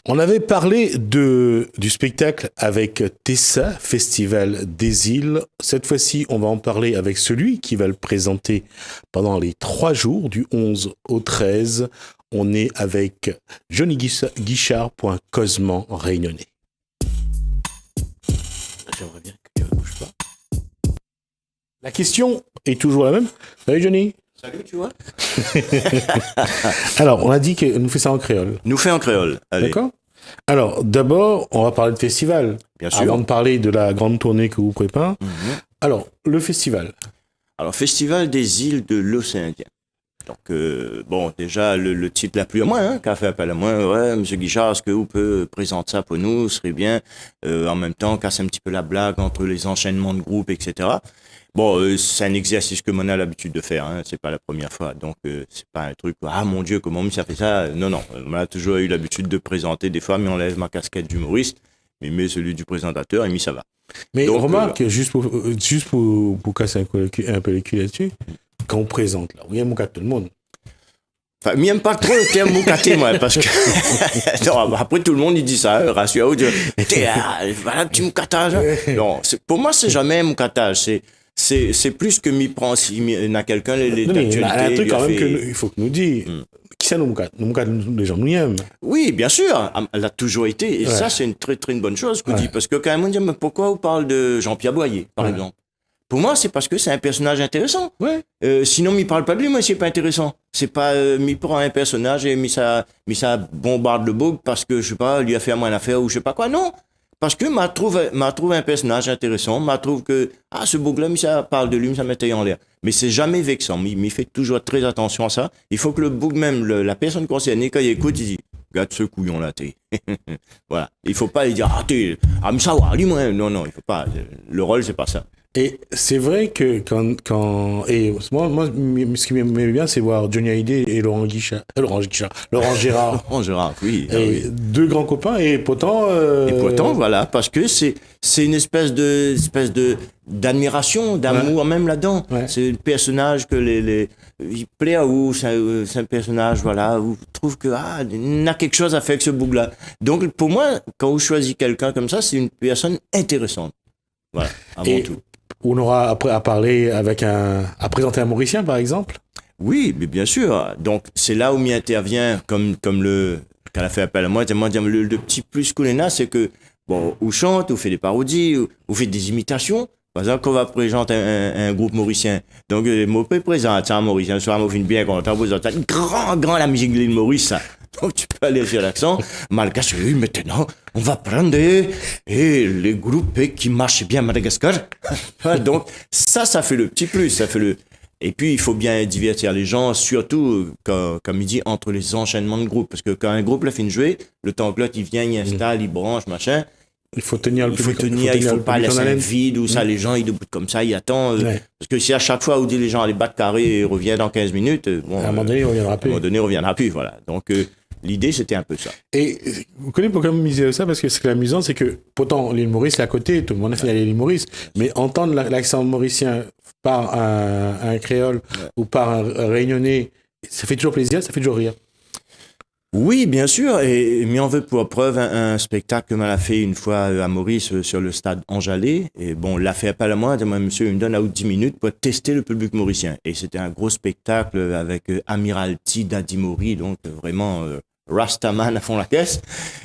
On avait parlé du spectacle avec Tessa, Festival des Îles. Cette fois-ci, on va en parler avec celui qui va le présenter pendant les 3 jours, du 11 au 13. On est avec Johnny Guichard pour un Cosman réunionnais. J'aimerais bien que tu ne bouges pas. La question est toujours la même. Salut Johnny. Salut, tu vois. Alors, on a dit que nous fait ça en créole. Nous fait en créole. Allez. D'accord. Alors, d'abord, on va parler de festival. Bien sûr. Avant de parler de la grande tournée que vous préparez. Alors, le festival. Alors, Festival des îles de l'Océan Indien. Donc, bon, déjà, le titre l'a plu à moi, hein, qu'a fait appel à moi. Ouais, monsieur Guichard, est-ce que vous pouvez présenter ça pour nous? Ce serait bien. En même temps, casser un petit peu la blague entre les enchaînements de groupes, etc. Bon, c'est un exercice que Mona a l'habitude de faire, hein, c'est pas la première fois, donc c'est pas un truc, ah mon Dieu, comment ça fait ça? Non, on a toujours eu l'habitude de présenter, des fois, mais on lève ma casquette d'humoriste, mais met celui du présentateur, et mis ça va. Mais donc, remarque, juste pour casser un peu les culs là-dessus, quand on présente, là, on aime mon cas tout le monde. Enfin, m'aime pas trop le terme moukaté, moi, parce que, non, après tout le monde, il dit ça, rassure, voilà, petit moukatage. Non, pour moi, c'est jamais un moukatage, c'est plus que m'y prend si il y a quelqu'un les non, mais il y a un truc quand même fait... qu'il faut que nous disions. Qui ça nous les gens nous aiment. Oui, bien sûr, elle a toujours été, et ça c'est une très très une bonne chose qu'on dit, parce que quand même on dit mais pourquoi on parle de Jean-Pierre Boyer, par exemple. Pour moi, c'est parce que c'est un personnage intéressant. Sinon, m'y parle pas de lui, moi, c'est pas intéressant. C'est pas, m'y prend un personnage et m'y ça bombarde le bug parce que, je sais pas, lui a fait à moi une affaire ou je sais pas quoi. Non. Parce que m'a trouvé un personnage intéressant, m'a trouve que, ce bug-là, ça parle de lui, ça mettait en l'air. Mais c'est jamais vexant. M'y fait toujours très attention à ça. Il faut que le bug même, la personne concernée, quand il écoute, il dit, regarde ce couillon-là, t'es. Voilà. Il faut pas lui dire, mais ça va, lui-moi. Non, il faut pas. Le rôle, c'est pas ça. Et c'est vrai que quand et moi ce qui m'aimait bien c'est voir Johnny Hallyday et Laurent Gérard. Laurent Gérard, oui. Et deux grands copains et pourtant voilà, parce que c'est une espèce de d'admiration, d'amour même là-dedans. C'est le personnage que il plaît à vous, c'est un personnage voilà, où je trouve que il a quelque chose à faire avec ce bouc-là. Donc pour moi, quand vous choisissez quelqu'un comme ça, c'est une personne intéressante. Voilà, avant tout. On aura après à parler à présenter un Mauricien, par exemple. Oui, mais bien sûr. Donc, c'est là où m'y intervient, comme quand elle a fait appel à moi, le petit plus qu'on a, c'est que, bon, on chante, on fait des parodies, on fait des imitations. Par exemple, quand on va présenter un groupe mauricien. Donc, moi, je présente un Mauricien, soit moi, je suis bien content, vous entendez grand la musique de l'île Maurice, ça. Donc, tu peux aller sur l'accent. Malgache, oui, maintenant, on va prendre les groupes qui marchent bien à Madagascar. Donc, ça fait le petit plus, Et puis, il faut bien divertir les gens, surtout, comme il dit, entre les enchaînements de groupes. Parce que quand un groupe l'a fait jouer, le temps que l'autre, il vient, il installe, il branche, machin. Il faut tenir le public. Il faut pas laisser un vide ou ça, les gens, ils déboutent comme ça, ils attendent. Parce que si à chaque fois, on dit les gens, allez battre carré et reviennent dans 15 minutes, bon. À un moment donné, il reviendra plus. À un moment donné, il reviendra plus, voilà. Donc, l'idée, c'était un peu ça. Et vous connaissez pourquoi je me disais ça? Parce que ce qui est amusant, c'est que pourtant, l'île Maurice, là à côté, tout le monde a fait aller l'île Maurice, mais entendre l'accent mauricien par un créole ou par un réunionnais, ça fait toujours plaisir, ça fait toujours rire. Oui, bien sûr, et m'y en veut pour preuve un spectacle que m'a fait une fois à Maurice sur le stade Anjalais. Et bon, l'a fait appel à moi, monsieur, il me donne à 10 minutes pour tester le public mauricien. Et c'était un gros spectacle avec Amiralty, Daddy Mori, donc vraiment Rastaman à fond la caisse.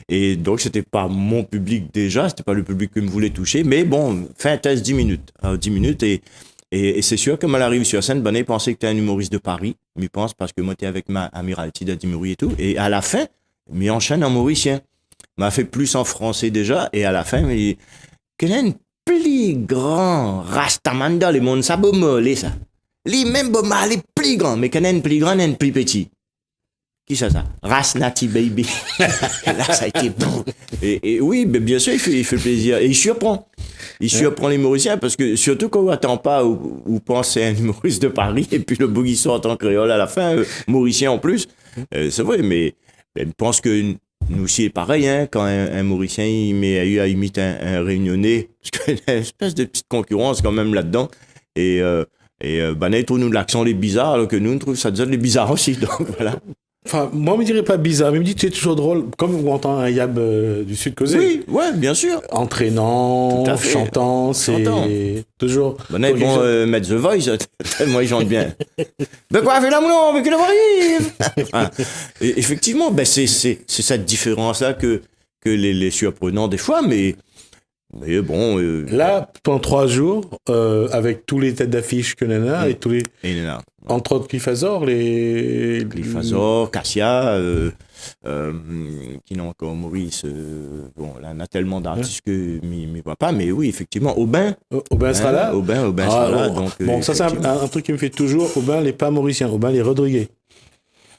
Et donc, c'était pas mon public déjà, c'était pas le public que me voulait toucher, mais bon, fin test 10 minutes. Alors, 10 minutes et c'est sûr que quand elle arrive sur scène, Bonnet pensait que t'es un humoriste de Paris. Mais pense parce que moi, t'es avec ma Amiralty d'Adimuri et tout. Et à la fin, m'y enchaîne en mauricien. M'a fait plus en français déjà. Et à la fin, il me dit, quel est un plus grand Rastamanda, le monde, ça beau mollet, ça. Les mêmes beau mal, les plus grands. Mais quel est un plus grand, un plus petit. Qui ça? Rasnati Baby. Là, ça a été bon. Et oui, mais bien sûr, il fait plaisir. Et il surprend. Il surprend les Mauriciens parce que, surtout quand on n'attend pas ou pense c'est un humoriste de Paris et puis le boogie sort en créole à la fin, Mauricien en plus. C'est vrai, mais je pense que nous aussi, c'est pareil, hein, quand un Mauricien il eu à imiter un Réunionnais, parce qu'il y a une espèce de petite concurrence quand même là-dedans. Et Banet trouve nous de l'accent les bizarres, alors que nous, on trouve ça déjà les bizarres aussi. Donc voilà. Enfin, moi, je me dirais pas bizarre, mais je me dit que c'est toujours drôle, comme on entend un Yab du Sud causer. Oui, ouais, bien sûr. Entraînant, Tout à fait. chantant, c'est toujours. Bon, mettre The Voice, tellement ils chantent bien. Ben quoi, fais l'amour, mais que l'amour arrive. Effectivement, ben c'est cette différence-là que les surprenants des fois, mais bon. Là, pendant 3 jours, avec tous les têtes d'affiche que Nana et tous les. Et là, entre autres Cliffazor, les. Cliffazor, Cassia, qui n'ont encore Maurice. Bon, là, on a tellement d'artistes que m'y voit pas, mais oui, effectivement, Aubin. Aubin sera là. Aubin sera là. Donc, bon, ça, c'est un truc qui me fait toujours. Aubin n'est pas mauricien, Aubin est Rodriguez.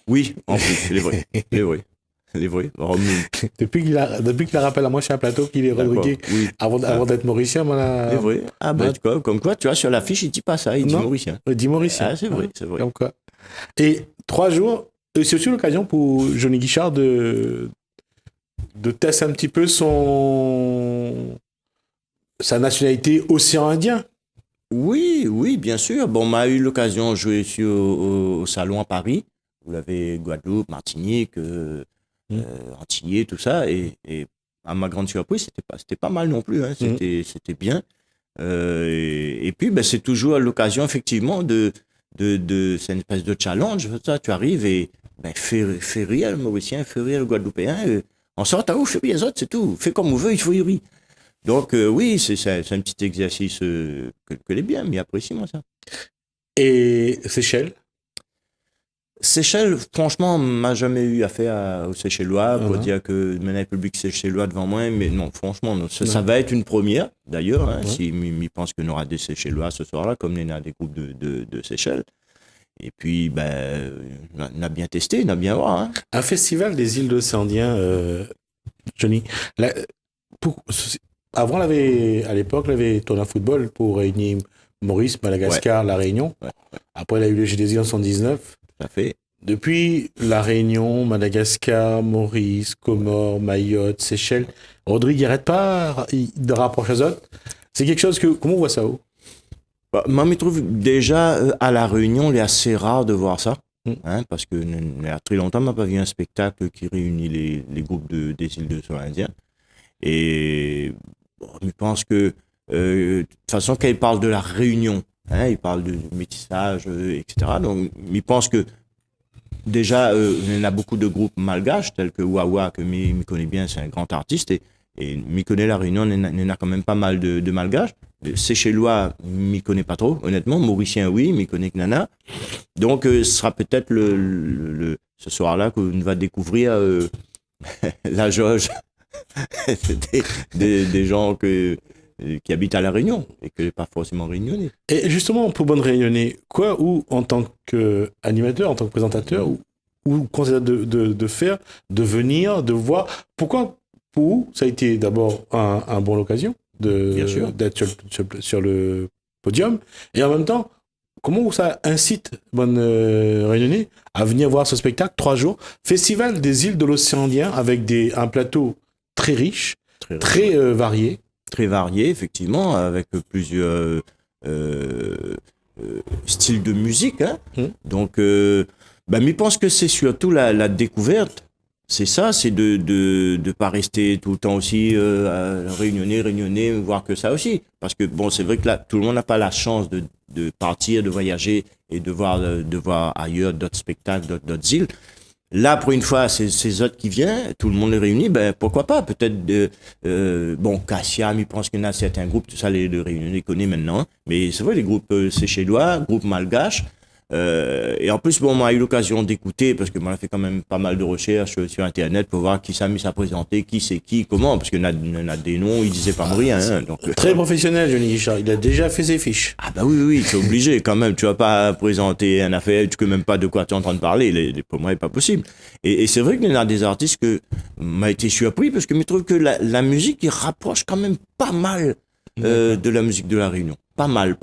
Oui, en plus, c'est vrai. C'est vrai. C'est vrai. Depuis qu'il a rappelé à moi sur un plateau qu'il est Rodriguez, oui. avant d'être mauricien, moi. C'est vrai. Ah ben, comme quoi, tu vois, sur l'affiche, il dit pas ça, il dit mauricien. Il dit mauricien. Ah, c'est vrai, c'est vrai. Comme quoi. Et 3 jours, c'est aussi l'occasion pour Johnny Guichard de tester un petit peu sa nationalité océan Indien. Oui, bien sûr. Bon, on a eu l'occasion de jouer au salon à Paris. Vous l'avez Guadeloupe, Martinique, Antillais, tout ça. Et à ma grande surprise, c'était pas mal non plus. Hein. C'était bien. Et puis, ben, c'est toujours l'occasion, effectivement, c'est une espèce de challenge. Ça, tu arrives et ben, fais rire le Mauricien, fais rire le Guadeloupéen. En sorte, fais rire les autres, c'est tout. Fais comme on veut, il faut y rire. Donc, oui, c'est un petit exercice que les bien, mais apprécie-moi ça. Et Seychelles? Seychelles, franchement, m'a jamais eu affaire aux Seychellois pour dire que maintenant le public Seychellois devant moi, mais non, franchement, non, ça va être une première, d'ailleurs, hein, si m'y pense qu'on aura des Seychellois ce soir-là, comme il y a des groupes de Seychelles. Et puis, ben, on a bien testé, on a bien voir. Hein. Un festival des îles d'océan Indien, Johnny. Avant, à l'époque, il avait tourné un football pour réunir Maurice, Madagascar, La Réunion. Ouais. Après, il a eu le Jeux des îles en 1979. Tout à fait. Depuis La Réunion, Madagascar, Maurice, Comores, Mayotte, Seychelles, Rodrigue n'arrête pas de rapprocher les autres. C'est quelque chose que... Comment on voit ça? Bah, moi, je trouve déjà, à La Réunion, il est assez rare de voir ça. Hein, parce que il y a très longtemps, on n'a pas vu un spectacle qui réunit les groupes des îles d'océan Indien. Et bon, je pense que, de toute façon, quand il parle de La Réunion, hein, il parle de métissage, etc. Donc, je pense que déjà, il y en a beaucoup de groupes malgaches, tels que Wawa, que je connais bien, c'est un grand artiste, et je connais La Réunion, il y en a quand même pas mal de malgaches. Seychellois, je ne connais pas trop, honnêtement. Mauricien, oui, mais je connais que Nana. Donc, ce sera peut-être ce soir-là qu'on va découvrir la jauge des gens qui habitent à La Réunion et que pas forcément réunionnais. Et justement, pour bonne réunionnais, quoi, ou en tant qu'animateur, en tant que présentateur, ou conseiller de faire, de venir, de voir, pourquoi pour ça a été d'abord un bon occasion d'être sur le podium, et en même temps, comment ça incite bonne réunionnais à venir voir ce spectacle 3 jours, Festival des îles de l'océan Indien, avec un plateau très riche, très varié. Très varié, effectivement, avec plusieurs styles de musique. Hein. Donc, je pense que c'est surtout la découverte. C'est ça, c'est de pas rester tout le temps aussi réunionner, voir que ça aussi. Parce que, bon, c'est vrai que là, tout le monde n'a pas la chance de partir, de voyager et de voir ailleurs d'autres spectacles, d'autres îles. Là, pour une fois, c'est ces autres qui viennent, tout le monde les réunit, ben pourquoi pas, peut-être Cassia, je pense qu'il y en a certains groupes, tout ça, les réunionnais les connaissent maintenant, mais c'est vrai, les groupes seychellois, groupes malgaches, et en plus, bon, on a eu l'occasion d'écouter, parce que moi, j'ai fait quand même pas mal de recherches sur Internet pour voir qui s'est mis à présenter, qui c'est qui, comment, parce qu'il y en a des noms, ils disaient pas rien. Hein, donc, très professionnel, Johnny Guichard, il a déjà fait ses fiches. Ah bah oui, c'est obligé quand même, tu vas pas présenter une affaire, tu sais même pas de quoi tu es en train de parler, pour moi, c'est pas possible. Et c'est vrai qu'il y en a des artistes que m'a été surpris, parce que je trouve que la musique, il rapproche quand même pas mal de la musique de La Réunion. Pas mal.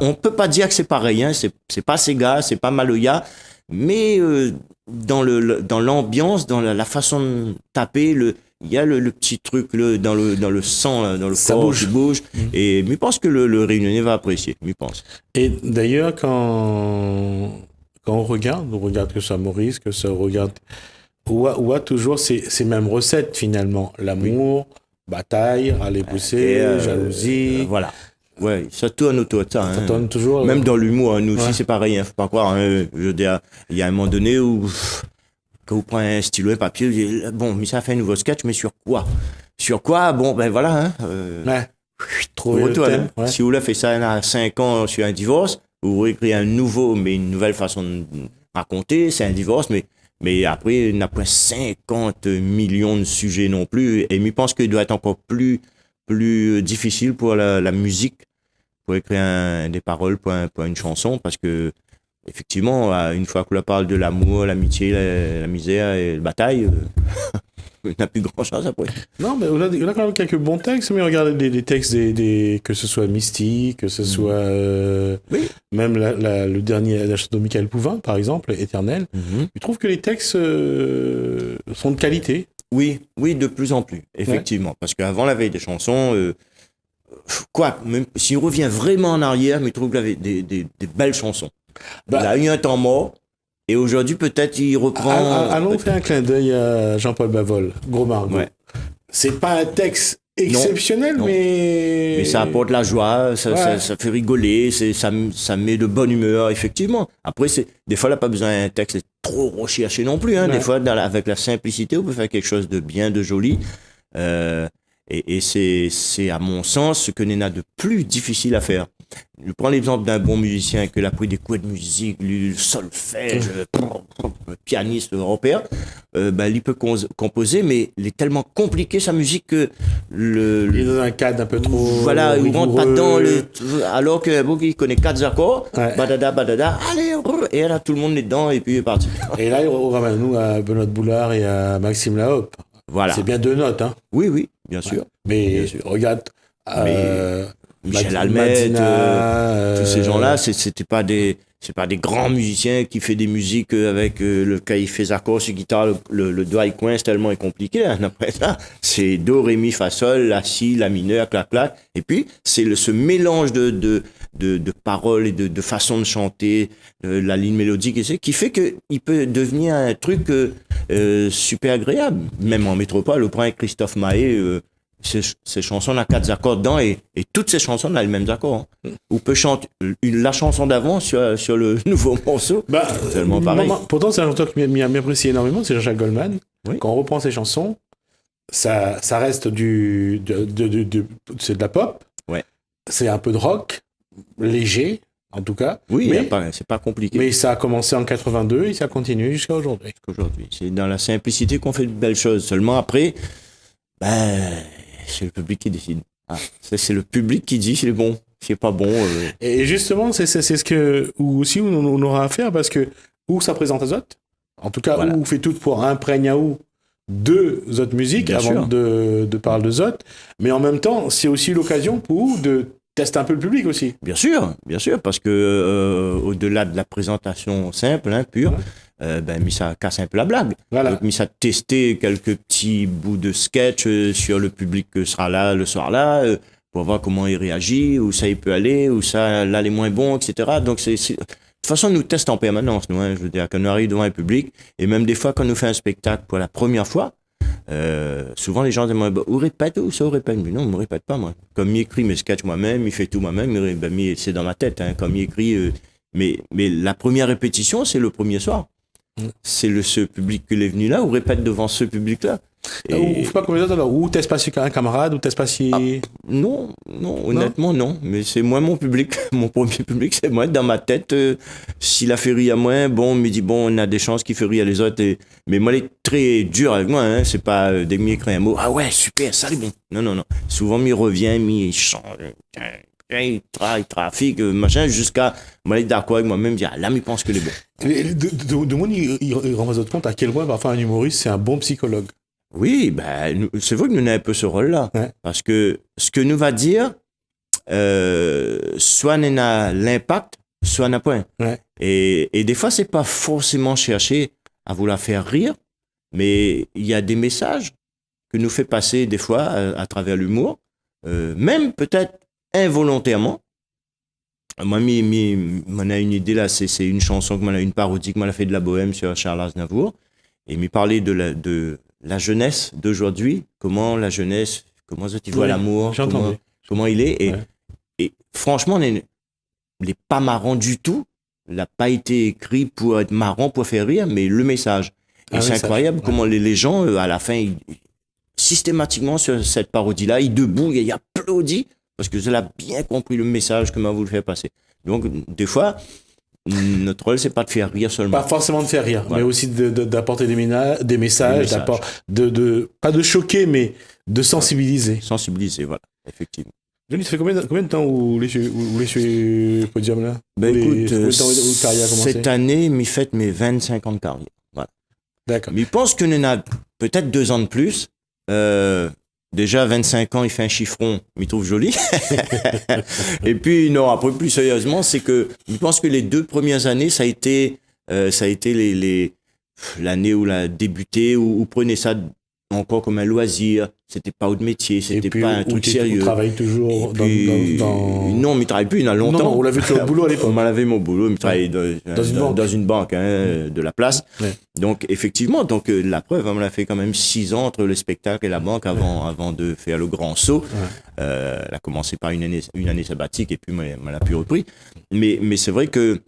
On peut pas dire que c'est pareil, hein. C'est pas Sega, c'est pas Maloya, mais dans l'ambiance, dans la façon de taper, il y a le petit truc dans le sang, là, dans le ça corps qui bouge. Et je pense que le Réunionnais va apprécier, je pense. Et d'ailleurs, quand quand on regarde que ce soit Maurice, que ça regarde, on voit toujours ces mêmes recettes finalement. L'amour, bataille, aller pousser, jalousie. Voilà. Ouais, ça tourne autour de ça. Ça tourne toujours. Même dans l'humour, nous aussi, c'est pareil, faut pas croire. Je veux dire, il y a un moment donné où, quand vous prenez un stylo et un papier, vous dites, bon, mais ça fait un nouveau sketch, mais sur quoi? Sur quoi? Bon, ben voilà, trouver le thème. Si vous l'avez fait ça il y a 5 ans sur un divorce, vous écrivez un nouveau, mais une nouvelle façon de raconter, c'est un divorce, mais après, il n'y a pas 50 millions de sujets non plus. Et je pense qu'il doit être encore plus difficile pour la musique, pour écrire des paroles pour une chanson, parce que, effectivement, une fois qu'on parle de l'amour, l'amitié, la misère et la bataille, il n'a plus grand-chose après. Non, mais on a quand même quelques bons textes, mais regardez les textes que ce soit Mystique, que ce soit même le dernier, la chanson de Michael Pouvin, par exemple, Éternel. Je trouve que les textes sont de qualité. Oui, de plus en plus, effectivement. Parce qu'avant, il avait des chansons... même si on revient vraiment en arrière, mais je trouve qu'il avait des belles chansons. Il a eu un temps mort, et aujourd'hui, peut-être, il reprend... Allons faire un clin d'œil à Jean-Paul Bavol, Gros Margot. Ouais. C'est pas un texte exceptionnel, non. Mais ça apporte la joie, ça fait rigoler, ça met de bonne humeur, effectivement. Après, des fois, il n'a pas besoin d'un texte trop recherché non plus. Des fois, avec la simplicité, on peut faire quelque chose de bien, de joli. Et c'est, à mon sens, ce que Néna de plus difficile à faire. Je prends l'exemple d'un bon musicien qui a pris des cours de musique, le solfège, le pianiste européen. Il peut composer, mais il est tellement compliqué sa musique que il est dans un cadre un peu trop. Voilà, il rentre pas dedans. Alors que il connaît 4 accords, badada, allez, et là tout le monde est dedans et puis il est parti. Et là, on ramène nous à Benoît Boulard et à Maxime Lahope. Voilà. C'est bien 2 notes, hein. Oui, bien sûr. Ouais. Mais bien sûr. Regarde. Michel Almet, tous ces gens-là, c'est pas des grands musiciens qui fait des musiques avec quand il fait des accords sur guitare, le doigt il coince tellement est compliqué. Après ça, c'est do, ré, mi, fa, sol, la, si, la mineur, clac, clac. Et puis c'est ce mélange de paroles et de façon de chanter, la ligne mélodique qui fait que il peut devenir un truc super agréable. Même en métropole, on prend Christophe Maé. Ces chansons, on a 4 accords dedans et toutes ces chansons, on a les mêmes accords. On peut chanter la chanson d'avant sur le nouveau morceau. C'est tellement pareil. Pourtant, c'est un chanteur qui m'apprécie énormément, c'est Jean-Jacques Goldman. Oui. Quand on reprend ses chansons, ça reste c'est de la pop. Ouais. C'est un peu de rock, léger, en tout cas. Oui, mais c'est pas compliqué. Mais ça a commencé en 82 et ça continue jusqu'à aujourd'hui. C'est dans la simplicité qu'on fait de belles choses. Seulement après, c'est le public qui décide. C'est le public qui dit si c'est bon, si c'est pas bon. Et justement, c'est ce que aussi on aura à faire parce que où ça présente aux autres, en tout cas où on fait tout pour imprégner de autres musiques avant de parler de autres, mais en même temps c'est aussi l'occasion pour de tester un peu le public aussi. Bien sûr, parce que au-delà de la présentation simple, pure. Ça casse un peu la blague. Voilà. Donc, ça tester quelques petits bouts de sketch sur le public qui sera là le soir-là, pour voir comment il réagit, où ça il peut aller, où ça là les moins bons, etc. Donc de toute façon, nous testons en permanence, nous. Je veux dire, quand nous arrivons devant un public, et même des fois quand nous faisons un spectacle pour la première fois, souvent les gens disent ou répète ou ça répète. Mais non, on me répète pas moi. Comme il écrit mes sketchs moi-même, il fait tout moi-même, c'est dans ma tête. Comme il écrit, mais la première répétition, c'est le premier soir. C'est ce public qui est venu là, ou répète devant ce public-là. Ou faut pas comme les autres, alors, ou t'es pas si un camarade, ou t'es pas si... Non, honnêtement, non. Mais c'est moi mon public. Mon premier public, c'est moi. Dans ma tête, s'il a fait rire à moi, on me dit, on a des chances qu'il fait rire les autres. Mais moi, il est très dur avec moi. C'est pas dès que m'écrit un mot, ah ouais, super, ça c'est bon. Non. Souvent, il revient, il change. Il trafique, machin, jusqu'à moi être d'accord avec moi-même, dire là, il pense que les bons. De monde, il rend votre compte à quel point parfois un humoriste, c'est un bon psychologue. Oui, c'est vrai que nous avons un peu ce rôle-là. Ouais. Parce que ce que nous va dire, soit nous a l'impact, soit n'a point. Ouais. Et des fois, c'est pas forcément chercher à vouloir faire rire, mais il y a des messages que nous fait passer des fois à travers l'humour, même peut-être involontairement, Moi, m'en a une idée là, c'est une chanson que une parodie que m'en a fait de la bohème sur Charles Aznavour. Et m'y parlait de la jeunesse d'aujourd'hui, comment la jeunesse, comment ça tu vois l'amour, comment il est. Et franchement, il n'est pas marrant du tout. Il n'a pas été écrit pour être marrant, pour faire rire, mais le message. Et c'est incroyable comment les gens, à la fin, systématiquement sur cette parodie-là, ils debout, ils applaudissent parce que elle a bien compris le message que m'a voulu faire passer. Donc, des fois, notre rôle, c'est pas de faire rire seulement. Pas forcément de faire rire, mais aussi d'apporter des messages, pas de choquer, mais de sensibiliser. Sensibiliser, voilà, effectivement. Johnny, ça fait combien de temps où les sur podium là? Écoute, cette année, m'y fait mes 25 ans de carrière. Voilà. D'accord. Mais je pense que nous en a peut-être 2 ans de plus. Déjà, 25 ans, il fait un chiffron, il trouve joli. Et puis, non, après, plus sérieusement, c'est que je pense que les 2 premières années, ça a été l'année où l'a débuté, où prenez ça encore comme un loisir. C'était pas de métier, c'était pas un truc sérieux. Tu travailles toujours Non, mais il travaille plus, il y en a longtemps. Non, on l'avait toujours au boulot à l'époque. On m'avait mon boulot, il travaillait dans une banque de la place. Ouais. Donc, effectivement, la preuve, on l'a fait quand même 6 ans entre le spectacle et la banque avant de faire le grand saut. Ouais. Elle a commencé par une année sabbatique et puis on l'a plus repris. Mais c'est vrai que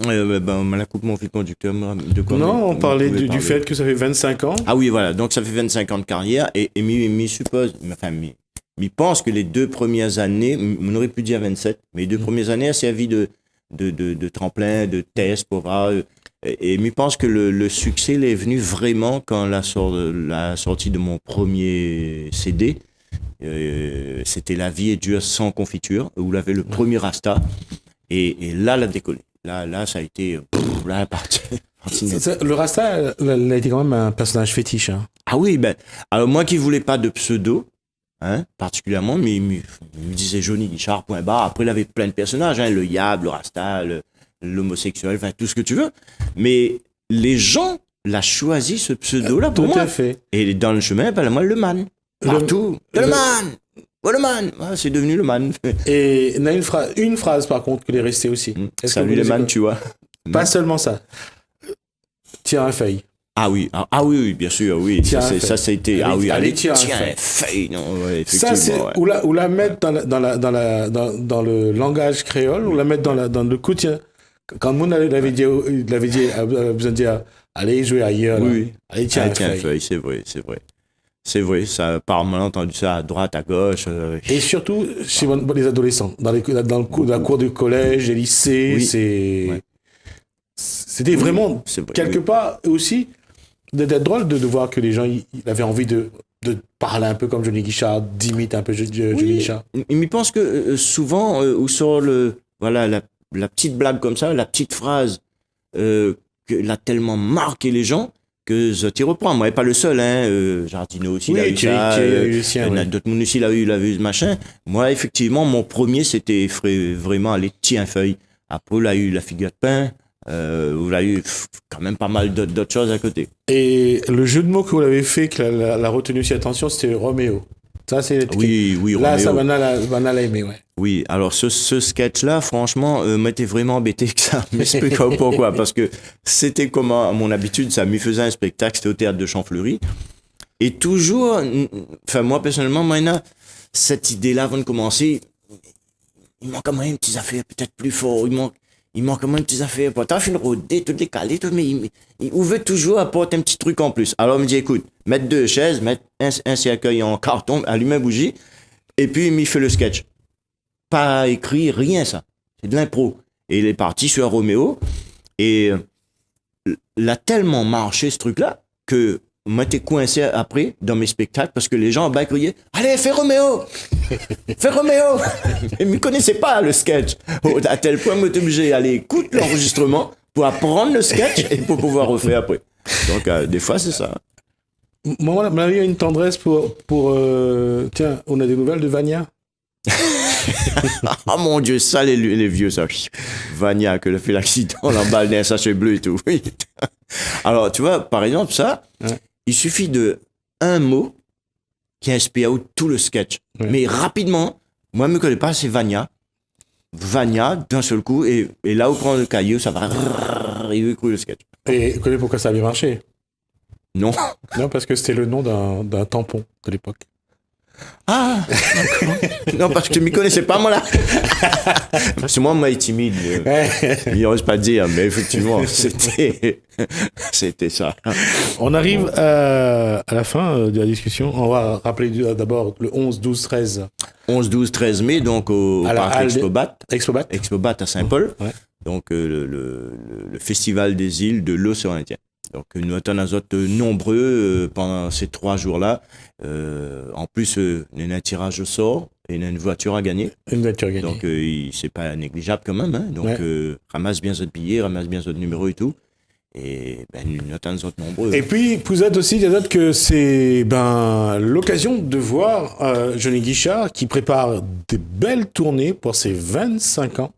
on la coupe mon fil conducteur de quoi. Non, on parlait du fait que ça fait 25 ans. Ah oui, voilà. Donc, ça fait 25 ans de carrière et m'y pense que les 2 premières années, on aurait pu dire 27, mais les 2 premières années, a servi de tremplin, de test pour voir. Et m'y pense que le succès il est venu vraiment quand la sortie de mon premier CD, c'était La vie est dure sans confiture, où il avait le premier Rasta. Et là, la décollé. Là, ça a été... là, le Rasta, il a été quand même un personnage fétiche. Hein. Ah oui, alors moi qui voulais pas de pseudo, particulièrement, mais il me disait Johnny Guichard, point barre. Après, il avait plein de personnages, le Yab, le Rasta, l'homosexuel, enfin, tout ce que tu veux. Mais les gens l'ont choisi, ce pseudo-là, pour moi. Tout à fait. Et dans le chemin, moi, le man. Partout. Le man! Oh, le man! C'est devenu le man. Et il y a une phrase, par contre, qui est restée aussi. Salut les man, tu vois. Pas seulement ça. Tiens un feuille. Ah oui, bien sûr, oui. Ça a été... Allez, tiens un feuille. Non, ouais, ça, c'est... Ouais. Ou la mettre dans le langage créole, ou la mettre dans le quotidien. Quand Moon l'avait dit, a besoin de dire, allez jouer ailleurs. Oui. Allez, tiens un feuille. C'est vrai. C'est vrai, ça, par mal entendu ça à droite, à gauche. Et surtout chez les adolescents, dans la cour du collège, des lycées, c'était vraiment quelque part aussi d'être drôle de voir que les gens ils avaient envie de parler un peu comme Johnny Guichard, d'imiter un peu Johnny Guichard. Mais je pense que souvent, ou sur la petite blague comme ça, la petite phrase, qu'elle a tellement marqué les gens, que je t'y reprends. Moi, pas le seul, Jardino aussi, il a eu ça. D'autres monde aussi, il a eu ce machin. Moi, effectivement, mon premier, c'était vraiment aller tirer un feuille. Après, il a eu la figure de pain. Il a eu quand même pas mal d'autres choses à côté. Et le jeu de mots que vous l'avez fait, que l'a retenu aussi attention, c'était Roméo. Ça, c'est oui, là, Roméo. Ça, Vanna l'a aimé, ouais. Oui, alors ce sketch-là, franchement, m'était vraiment embêté que ça. M'explique pas pourquoi. Parce que c'était comme à mon habitude, ça me faisait un spectacle, c'était au théâtre de Champfleury. Et toujours, enfin, moi, personnellement, cette idée-là, avant de commencer, il manque quand même une petite affaire peut-être plus fort. Il manque quand même une petite affaire. Pourtant, je suis rodé, tout décalé, mais il veut toujours apporter un petit truc en plus. Alors, il me dit, écoute, mettre 2 chaises, mettre un cercueil en carton, allumer une bougie, et puis il me fait le sketch. Pas écrit, rien ça. C'est de l'impro. Et il est parti sur Roméo. Et l'a tellement marché ce truc-là que moi j'étais coincé après dans mes spectacles parce que les gens en bas criaient « Allez, fais Roméo! Fais Roméo! » Ils ne me connaissaient pas le sketch. À tel point, moi j'étais obligé d'aller écouter l'enregistrement pour apprendre le sketch et pour pouvoir refaire après. Donc des fois c'est ça. Moi, on a eu une tendresse pour tiens, on a des nouvelles de Vania. Oh mon Dieu, ça les vieux ça. Vania que le fait l'accident, l'emballe d'un sachet bleu et tout. Oui. Alors tu vois, par exemple ça, il suffit de un mot qui inspire tout le sketch. Ouais. Mais rapidement, moi je me connais pas, c'est Vania. Vania d'un seul coup, et là où prend le caillou, ça va il écroule le sketch. Et vous connaissez pourquoi ça a bien marché? Non. Non, parce que c'était le nom d'un tampon de l'époque. Ah, non, parce que tu m'y connaissais pas, moi, là. Parce que moi, est timide. Il n'ose pas dire, mais effectivement, c'était ça. On arrive à la fin de la discussion. On va rappeler d'abord le 11, 12, 13. 11, 12, 13 mai, donc au parc Expobat. Expobat à Saint-Paul. Ouais. Donc le festival des îles de l'océan Indien. Donc nous sommes nombreux pendant ces 3 jours-là. En plus, il y a un tirage au sort et il y a une voiture à gagner. Une voiture à gagner. Donc c'est pas négligeable quand même. Hein. Donc ramasse bien votre billet, ramasse bien votre numéro et tout. Et nous sommes nombreux. Et puis, vous êtes aussi, des que c'est l'occasion de voir Johnny Guichard qui prépare des belles tournées pour ses 25 ans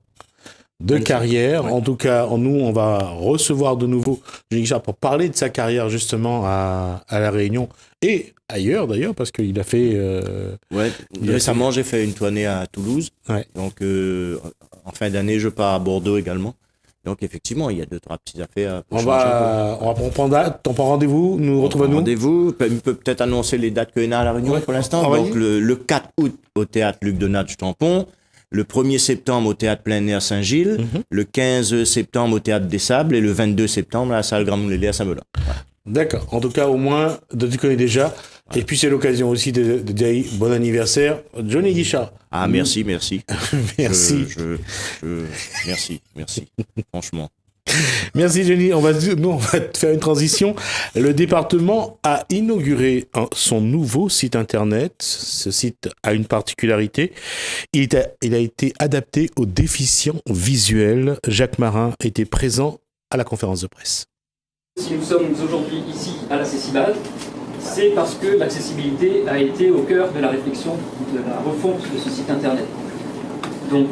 de carrière. Ouais. En tout cas, nous, on va recevoir de nouveau Johnny Guichard pour parler de sa carrière justement à La Réunion et ailleurs d'ailleurs, parce qu'il a fait... récemment, j'ai fait une tournée à Toulouse. Ouais. Donc, en fin d'année, je pars à Bordeaux également. Donc, effectivement, il y a 2-3 petites affaires. On va prendre rendez-vous, nous retrouver nous. Rendez-vous, on peut peut-être annoncer les dates qu'il y a à La Réunion pour l'instant. Donc, le 4 août au théâtre Luc Donat Tampon. Le 1er septembre au théâtre Plein Air Saint-Gilles, le 15 septembre au théâtre des Sables et le 22 septembre à la salle Grand Moulin à Saint-Melun. Voilà. D'accord. En tout cas, au moins, tu connais déjà. Ouais. Et puis, c'est l'occasion aussi de dire bon anniversaire, Johnny Guichard. Ah, merci. Merci. Merci. Franchement. Merci Johnny. On va faire une transition. Le département a inauguré son nouveau site internet. Ce site a une particularité. Il a été adapté aux déficients visuels. Jacques Marin était présent à la conférence de presse. Si nous sommes aujourd'hui ici à la Cécibase, c'est parce que l'accessibilité a été au cœur de la réflexion de la refonte de ce site internet. Donc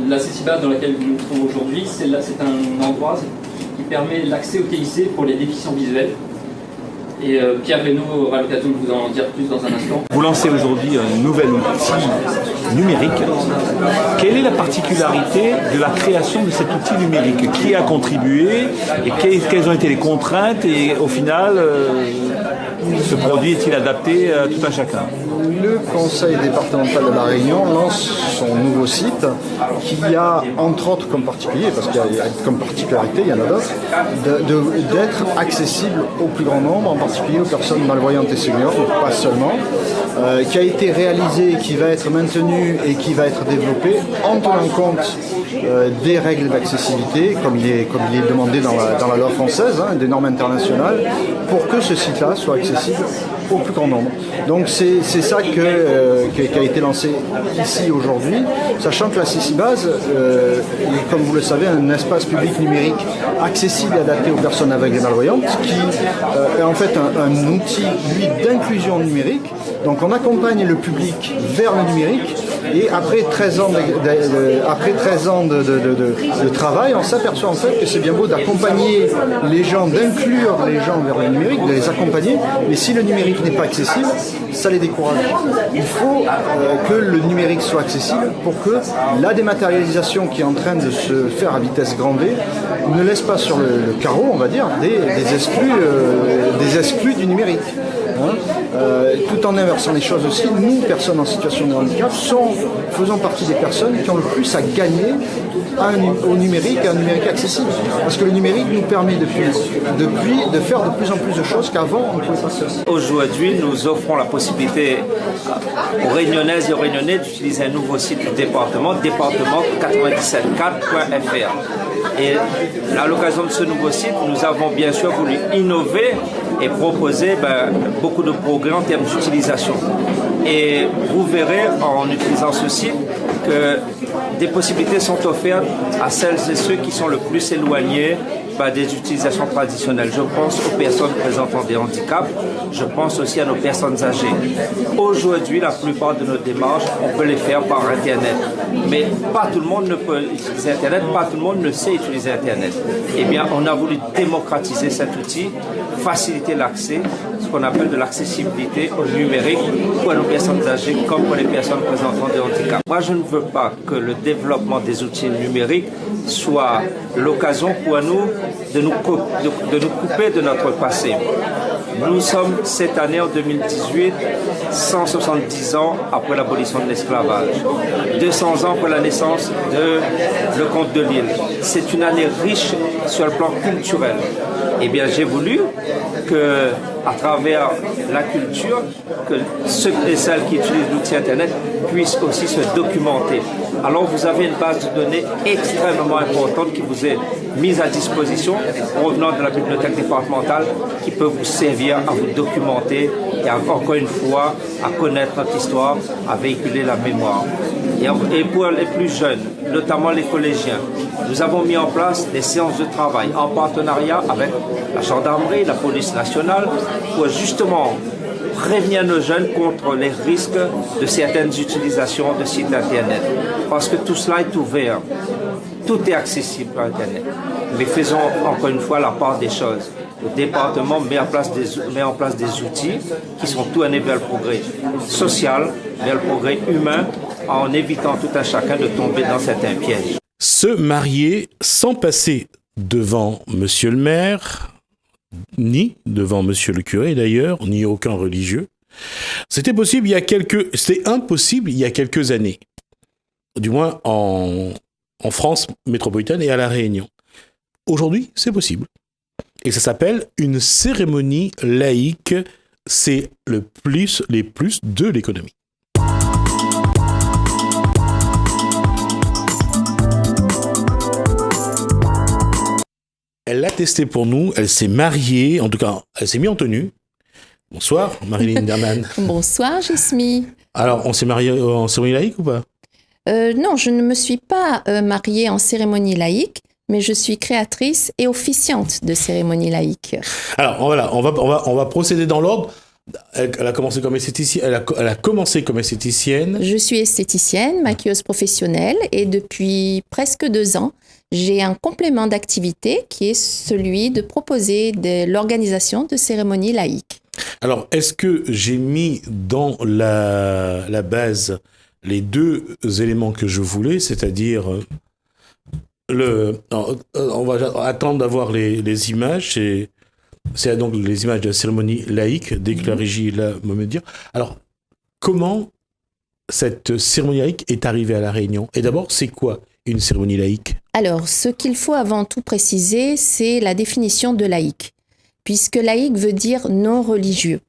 la Cécibase dans laquelle nous nous trouvons aujourd'hui, c'est un endroit qui permet l'accès au TIC pour les déficients visuels. Et Pierre Reynaud aura l'occasion de vous en dire plus dans un instant. Vous lancez aujourd'hui un nouvel outil numérique. Quelle est la particularité de la création de cet outil numérique? Qui a contribué et quelles ont été les contraintes? Et au final, ce produit est-il adapté à tout un chacun? Le conseil départemental de La Réunion lance son nouveau site qui a, entre autres comme particulier, parce qu'il y a comme particularité, il y en a d'autres, d'être accessible au plus grand nombre, en particulier aux personnes malvoyantes et seniors, pas seulement, qui a été réalisé, qui va être maintenu et qui va être développé en tenant compte des règles d'accessibilité, comme il est demandé dans la loi française, des normes internationales, pour que ce site-là soit accessible au plus grand nombre. Donc c'est ça qui a été lancé ici aujourd'hui, sachant que la Cécibase est, comme vous le savez, un espace public numérique accessible et adapté aux personnes aveugles et malvoyantes, qui est en fait un outil, lui, d'inclusion numérique. Donc on accompagne le public vers le numérique et après 13 ans de travail, on s'aperçoit en fait que c'est bien beau d'accompagner les gens, d'inclure les gens vers le numérique, de les accompagner, mais si le numérique n'est pas accessible, ça les décourage. Il faut que le numérique soit accessible pour que la dématérialisation qui est en train de se faire à vitesse grand V ne laisse pas sur le carreau, on va dire, des exclus du numérique. Tout en inversant les choses aussi, nous, personnes en situation de handicap, faisons partie des personnes qui ont le plus à gagner au numérique, à un numérique accessible. Parce que le numérique nous permet depuis de faire de plus en plus de choses qu'avant on ne pouvait pas faire. Aujourd'hui, nous offrons la possibilité aux Réunionnaises et aux Réunionnais d'utiliser un nouveau site du département 974.fr. Et à l'occasion de ce nouveau site, nous avons bien sûr voulu innover et proposer beaucoup de progrès en termes d'utilisation. Et vous verrez en utilisant ce site que des possibilités sont offertes à celles et ceux qui sont le plus éloignés des utilisations traditionnelles. Je pense aux personnes présentant des handicaps, je pense aussi à nos personnes âgées. Aujourd'hui, la plupart de nos démarches, on peut les faire par Internet. Mais pas tout le monde ne peut utiliser Internet, pas tout le monde ne sait utiliser Internet. Eh bien, on a voulu démocratiser cet outil, faciliter l'accès, ce qu'on appelle de l'accessibilité au numérique pour nos personnes âgées comme pour les personnes présentant des handicaps. Moi, je ne veux pas que le développement des outils numériques soit l'occasion pour nous de nous couper de notre passé. Nous sommes cette année en 2018, 170 ans après l'abolition de l'esclavage, 200 ans après la naissance de le comte de Lille. C'est une année riche sur le plan culturel. Eh bien, j'ai voulu que, à travers la culture, que ceux et celles qui utilisent l'outil Internet puissent aussi se documenter. Alors, vous avez une base de données extrêmement importante qui vous est mise à disposition, provenant de la bibliothèque départementale, qui peut vous servir à vous documenter et encore une fois à connaître notre histoire, à véhiculer la mémoire. Et pour les plus jeunes, notamment les collégiens, nous avons mis en place des séances de travail en partenariat avec la gendarmerie, la police nationale, pour justement prévenir nos jeunes contre les risques de certaines utilisations de sites Internet. Parce que tout cela est ouvert. Tout est accessible par Internet. Mais faisons encore une fois la part des choses. Le département met en place des outils qui sont tournés vers le progrès social, vers le progrès humain, en évitant tout un chacun de tomber dans certains pièges. Se marier sans passer devant monsieur le maire, ni devant monsieur le curé d'ailleurs, ni aucun religieux, c'était impossible il y a quelques années. Du moins en France métropolitaine et à La Réunion. Aujourd'hui, c'est possible. Et ça s'appelle une cérémonie laïque. C'est les plus de l'économie. Elle l'a testé pour nous, elle s'est mariée, en tout cas, elle s'est mise en tenue. Bonsoir, Marilyn Derman. Bonsoir, Jesmy. Alors, on s'est marié en cérémonie laïque ou pas ? Non, je ne me suis pas mariée en cérémonie laïque, mais je suis créatrice et officiante de cérémonie laïque. Alors, voilà, on va procéder dans l'ordre. Elle a commencé comme esthéticienne. Elle a commencé comme esthéticienne. Je suis esthéticienne, maquilleuse professionnelle, et depuis presque 2 ans, j'ai un complément d'activité qui est celui de proposer l'organisation de cérémonies laïques. Alors, est-ce que j'ai mis dans la base les 2 éléments que je voulais, c'est-à-dire on va attendre d'avoir les images, c'est donc les images de la cérémonie laïque, dès que la régie là me le dire. Alors, comment cette cérémonie laïque est arrivée à La Réunion ? Et d'abord, c'est quoi une cérémonie laïque ? Alors, ce qu'il faut avant tout préciser, c'est la définition de laïque, puisque laïque veut dire non religieux.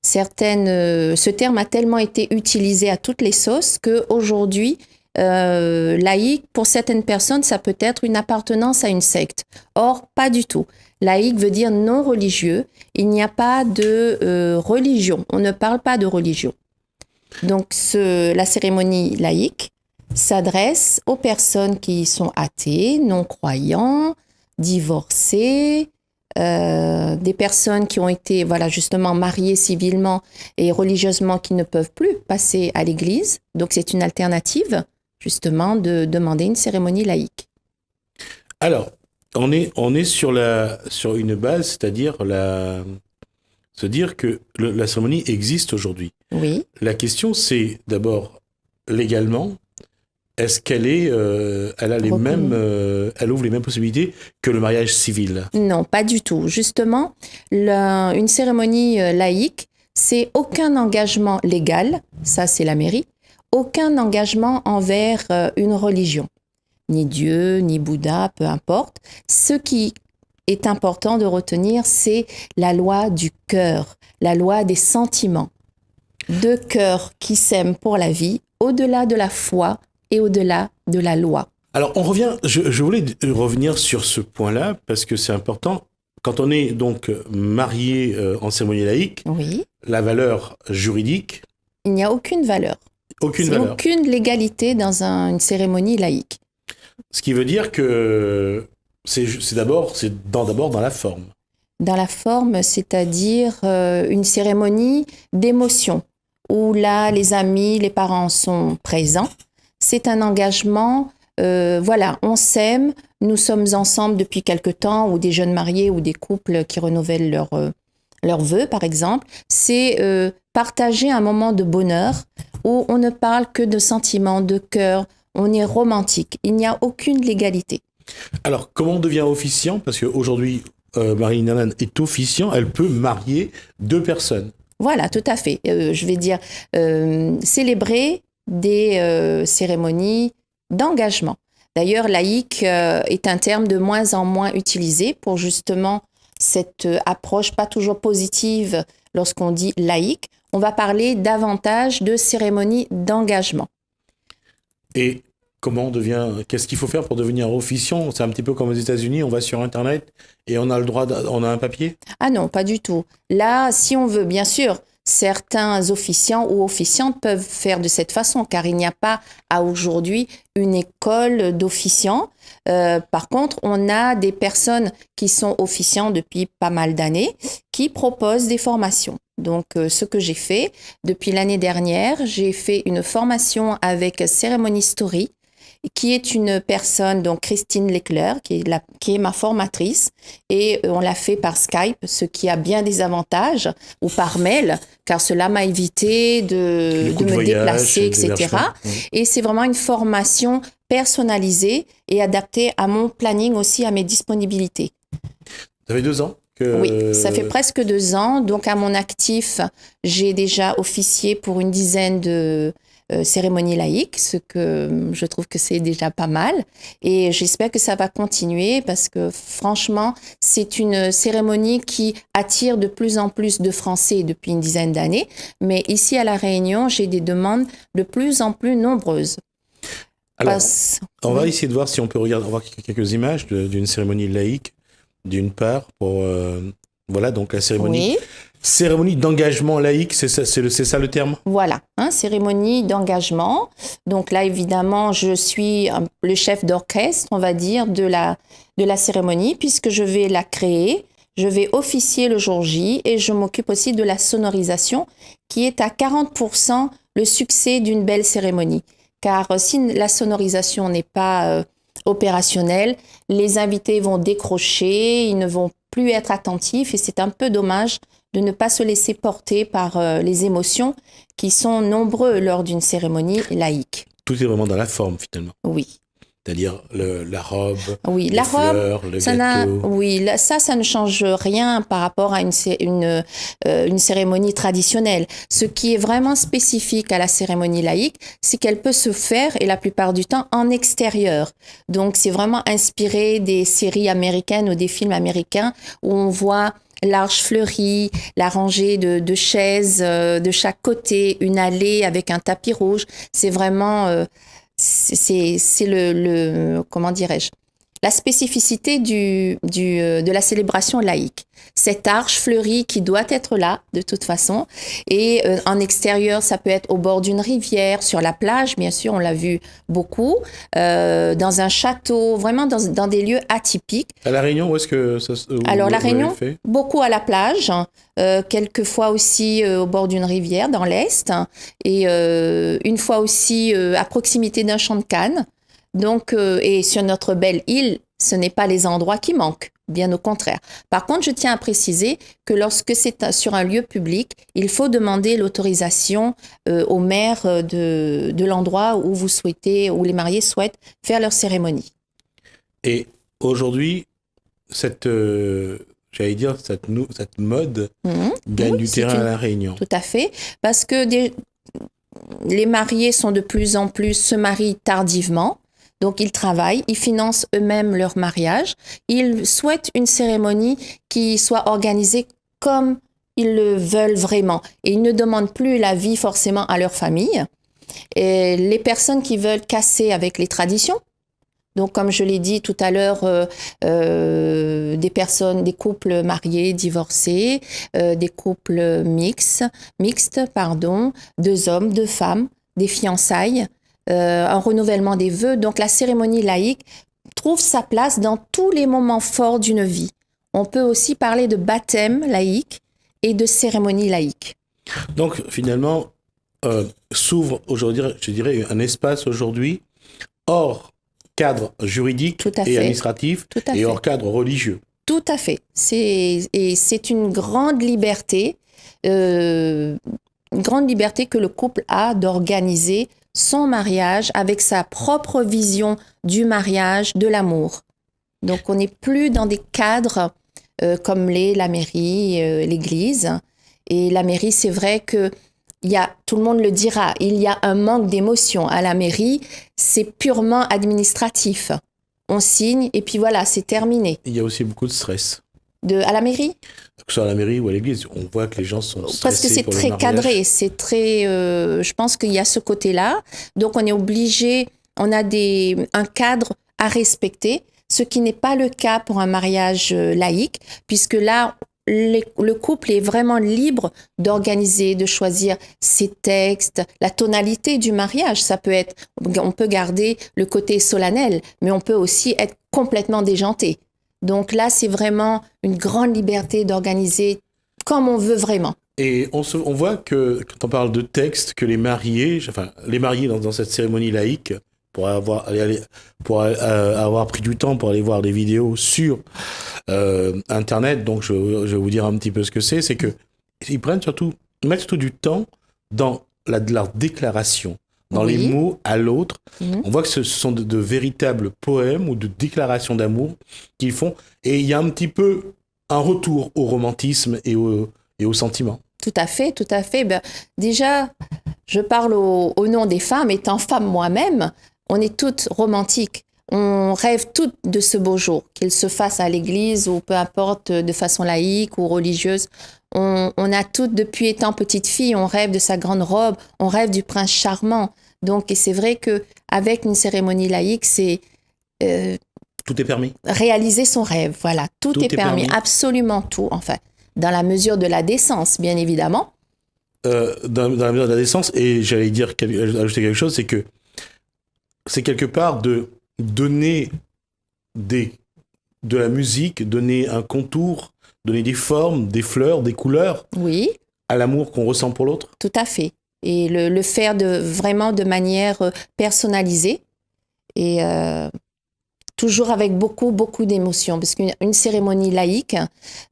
Ce terme a tellement été utilisé à toutes les sauces qu'aujourd'hui, laïque, pour certaines personnes, ça peut être une appartenance à une secte. Or, pas du tout. Laïque veut dire non religieux. Il n'y a pas de religion. On ne parle pas de religion. Donc, la cérémonie laïque s'adresse aux personnes qui sont athées, non-croyants, divorcés, des personnes qui ont été justement mariées civilement et religieusement qui ne peuvent plus passer à l'église. Donc, c'est une alternative, justement, de demander une cérémonie laïque. Alors, on est sur une base, c'est-à-dire se dire que la cérémonie existe aujourd'hui. Oui. La question, c'est d'abord, légalement, est-ce qu'elle elle ouvre les mêmes possibilités que le mariage civil ? Non, pas du tout. Justement, une cérémonie laïque, c'est aucun engagement légal, ça c'est la mairie, aucun engagement envers une religion, ni Dieu, ni Bouddha, peu importe. Ce qui est important de retenir, c'est la loi du cœur, la loi des sentiments. 2 cœurs qui s'aiment pour la vie, au-delà de la foi et au-delà de la loi. Alors, je voulais revenir sur ce point-là, parce que c'est important. Quand on est donc marié en cérémonie laïque, oui, la valeur juridique... Il n'y a aucune valeur. Aucune légalité dans une cérémonie laïque. Ce qui veut dire que C'est d'abord dans la forme. Dans la forme, c'est-à-dire une cérémonie d'émotion, où là, les amis, les parents sont présents. C'est un engagement, voilà, on s'aime, nous sommes ensemble depuis quelque temps, ou des jeunes mariés, ou des couples qui renouvellent leurs vœux, par exemple. C'est partager un moment de bonheur, où on ne parle que de sentiments, de cœur, on est romantique, il n'y a aucune légalité. Alors, comment on devient officiant? Parce qu'aujourd'hui, Marilyn Allen est officiant, elle peut marier 2 personnes. Voilà, tout à fait. Je vais dire célébrer des cérémonies d'engagement. D'ailleurs, laïque est un terme de moins en moins utilisé pour justement cette approche pas toujours positive lorsqu'on dit laïque. On va parler davantage de cérémonies d'engagement. Et qu'est-ce qu'il faut faire pour devenir officiant? C'est un petit peu comme aux États-Unis, on va sur Internet et on a le droit, on a un papier? Ah non, pas du tout. Là, si on veut, bien sûr, certains officiants ou officiantes peuvent faire de cette façon, car il n'y a pas à aujourd'hui une école d'officiants. Par contre, on a des personnes qui sont officiants depuis pas mal d'années, qui proposent des formations. Donc, ce que j'ai fait depuis l'année dernière, j'ai fait une formation avec Ceremony Story, qui est une personne, donc Christine Leclerc, qui est ma formatrice, et on l'a fait par Skype, ce qui a bien des avantages, ou par mail, car cela m'a évité de me déplacer, etc. Et c'est vraiment une formation personnalisée et adaptée à mon planning aussi, à mes disponibilités. Ça fait 2 ans Oui, ça fait presque 2 ans. Donc, à mon actif, j'ai déjà officié pour une dizaine de cérémonies laïques, ce que je trouve que c'est déjà pas mal. Et j'espère que ça va continuer parce que franchement, c'est une cérémonie qui attire de plus en plus de Français depuis une dizaine d'années. Mais ici à La Réunion, j'ai des demandes de plus en plus nombreuses. Alors, on va essayer de voir si on peut voir quelques images d'une cérémonie laïque, d'une part, pour voilà, donc la cérémonie. Oui. Cérémonie d'engagement laïque, c'est ça le terme? Voilà, cérémonie d'engagement. Donc là, évidemment, je suis le chef d'orchestre, on va dire, de la cérémonie, puisque je vais la créer, je vais officier le jour J et je m'occupe aussi de la sonorisation, qui est à 40% le succès d'une belle cérémonie. Car si la sonorisation n'est pas opérationnelle, les invités vont décrocher, ils ne vont plus être attentifs et c'est un peu dommage de ne pas se laisser porter par les émotions qui sont nombreuses lors d'une cérémonie laïque. Tout est vraiment dans la forme, finalement. Oui. C'est-à-dire la robe, oui, les fleurs, le gâteau. Oui, ça ne change rien par rapport à une cérémonie traditionnelle. Ce qui est vraiment spécifique à la cérémonie laïque, c'est qu'elle peut se faire, et la plupart du temps, en extérieur. Donc, c'est vraiment inspiré des séries américaines ou des films américains où on voit l'arche fleurie, la rangée de chaises de chaque côté, une allée avec un tapis rouge. C'est vraiment... c'est comment dirais-je, la spécificité de la célébration laïque. Cette arche fleurie qui doit être là, de toute façon. Et en extérieur, ça peut être au bord d'une rivière, sur la plage, bien sûr, on l'a vu beaucoup, dans un château, vraiment dans des lieux atypiques. À La Réunion, où est-ce que ça Alors, La Réunion, beaucoup à la plage, quelquefois aussi au bord d'une rivière, dans l'Est, et une fois aussi à proximité d'un champ de canne. Donc, et sur notre belle île, ce n'est pas les endroits qui manquent, bien au contraire. Par contre, je tiens à préciser que lorsque c'est sur un lieu public, il faut demander l'autorisation au maire de l'endroit où vous souhaitez, où les mariés souhaitent faire leur cérémonie. Et aujourd'hui, cette mode gagne du terrain à La Réunion. Tout à fait, parce que les mariés sont de plus en plus, se marient tardivement. Donc, ils travaillent, ils financent eux-mêmes leur mariage. Ils souhaitent une cérémonie qui soit organisée comme ils le veulent vraiment. Et ils ne demandent plus l'avis forcément à leur famille. Et les personnes qui veulent casser avec les traditions, donc comme je l'ai dit tout à l'heure, des couples mariés, divorcés, des couples mixtes, 2 hommes, 2 femmes, des fiançailles, un renouvellement des vœux. Donc la cérémonie laïque trouve sa place dans tous les moments forts d'une vie. On peut aussi parler de baptême laïque et de cérémonie laïque. Donc finalement, s'ouvre aujourd'hui, je dirais, un espace aujourd'hui hors cadre juridique et administratif et hors cadre religieux. Tout à fait. C'est une grande liberté que le couple a d'organiser son mariage avec sa propre vision du mariage, de l'amour. Donc on n'est plus dans des cadres comme la mairie, l'église. Et la mairie, c'est vrai que tout le monde le dira, il y a un manque d'émotion. À la mairie, c'est purement administratif. On signe et puis voilà, c'est terminé. Il y a aussi beaucoup de stress. À la mairie ? Que ce soit à la mairie ou à l'église, on voit que les gens sont stressés. Parce que c'est très cadré, c'est très... je pense qu'il y a ce côté-là. Donc on est obligé, on a un cadre à respecter, ce qui n'est pas le cas pour un mariage laïque, puisque là, le couple est vraiment libre d'organiser, de choisir ses textes, la tonalité du mariage. Ça peut être, on peut garder le côté solennel, mais on peut aussi être complètement déjanté. Donc là, c'est vraiment une grande liberté d'organiser comme on veut vraiment. Et on voit que, quand on parle de texte, que les mariés dans cette cérémonie laïque, pour avoir pris du temps pour aller voir des vidéos sur Internet, donc je vais vous dire un petit peu ce que c'est que ils mettent surtout du temps dans leur déclaration, dans les mots à l'autre. On voit que ce sont de véritables poèmes ou de déclarations d'amour qu'ils font, et il y a un petit peu un retour au romantisme et au sentiment. Tout à fait, tout à fait. Déjà, je parle au nom des femmes, étant femme moi-même, on est toutes romantiques. On rêve toutes de ce beau jour, qu'il se fasse à l'église ou peu importe, de façon laïque ou religieuse. On a toutes, depuis étant petite fille, on rêve de sa grande robe, on rêve du prince charmant. Donc, et c'est vrai qu'avec une cérémonie laïque, c'est... tout est permis. Réaliser son rêve, voilà. Tout est permis, absolument tout, enfin. Dans la mesure de la décence, bien évidemment. Dans la mesure de la décence, et j'allais ajouter quelque chose, c'est que c'est quelque part de donner de la musique, donner un contour, donner des formes, des fleurs, des couleurs à l'amour qu'on ressent pour l'autre. Tout à fait. Et le faire vraiment de manière personnalisée et toujours avec beaucoup, beaucoup d'émotions. Parce qu'une cérémonie laïque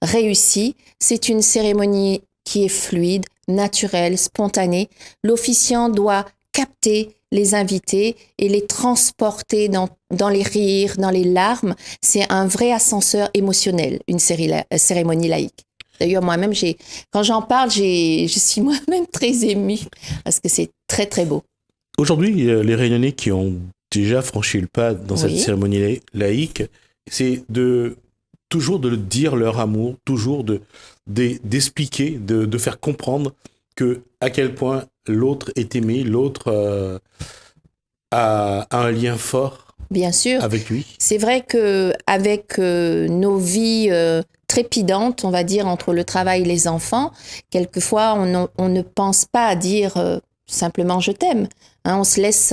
réussie, c'est une cérémonie qui est fluide, naturelle, spontanée. L'officiant doit capter les invités et les transporter dans les rires, dans les larmes. C'est un vrai ascenseur émotionnel, une cérémonie laïque. D'ailleurs, moi-même, quand j'en parle, je suis moi-même très émue parce que c'est très, très beau. Aujourd'hui, les Réunionnais qui ont déjà franchi le pas dans cette cérémonie laïque, c'est toujours de dire leur amour, toujours d'expliquer, de faire comprendre à quel point l'autre est aimé, l'autre a un lien fort. Bien sûr. Avec lui. C'est vrai qu'avec nos vies trépidantes, on va dire, entre le travail et les enfants, quelquefois, on ne pense pas à dire simplement « je t'aime ». On se laisse